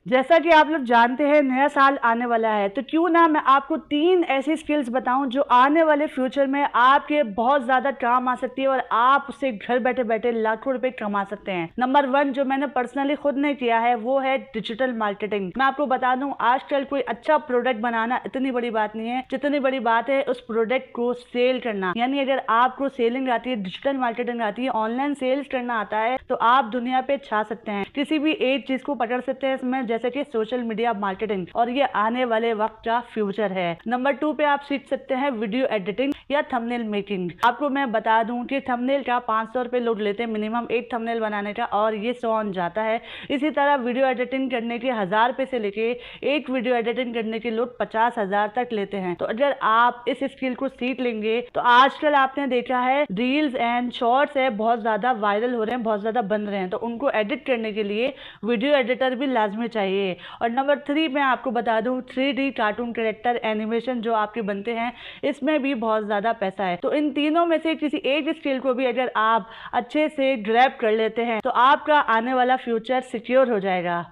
जैसा कि आप लोग जानते हैं नया साल आने वाला है, तो क्यों ना मैं आपको 3 ऐसी स्किल्स बताऊं जो आने वाले फ्यूचर में आपके बहुत ज़्यादा काम आ सकती है और आप उससे घर बैठे बैठे लाखों रुपए कमा सकते हैं। नंबर 1 जो मैंने पर्सनली खुद ने किया है वो है डिजिटल मार्केटिंग। मैं आपको बता दूं, आजकल कोई अच्छा प्रोडक्ट बनाना इतनी बड़ी बात नहीं है, जितनी बड़ी बात है उस प्रोडक्ट को सेल करना। यानी अगर आपको सेलिंग आती है, डिजिटल मार्केटिंग आती है, ऑनलाइन सेल्स करना आता है, तो आप दुनिया पे छा सकते हैं, किसी भी एक चीज को पकड़ सकते हैं इसमें, जैसे कि सोशल मीडिया मार्केटिंग। और ये आने वाले वक्त का फ्यूचर है। नंबर 2 पे आप सीख सकते हैं वीडियो एडिटिंग या थंबनेल मेकिंग। आपको मैं बता दूं कि थंबनेल का 500 रुपए लोग लेते हैं मिनिमम एक थंबनेल बनाने का, और ये 100 ऑन जाता है। इसी तरह वीडियो एडिटिंग करने के 1000 रुपए से लेके एक वीडियो एडिटिंग करने के लोग 50,000 तक लेते हैं। तो अगर आप इस स्किल को सीख लेंगे तो आजकल आपने देखा है रील्स एंड शॉर्ट्स है बहुत ज्यादा वायरल हो रहे हैं, बहुत ज्यादा बन रहे हैं, तो उनको एडिट करने के लिए वीडियो एडिटर भी लाजमी चाहिए। और नंबर 3 मैं आपको बता दूं, 3D कार्टून कैरेक्टर एनिमेशन जो आपके बनते हैं, इसमें भी बहुत ज्यादा पैसा है। तो इन तीनों में से किसी एक स्किल को भी अगर आप अच्छे से ग्रैब कर लेते हैं तो आपका आने वाला फ्यूचर सिक्योर हो जाएगा।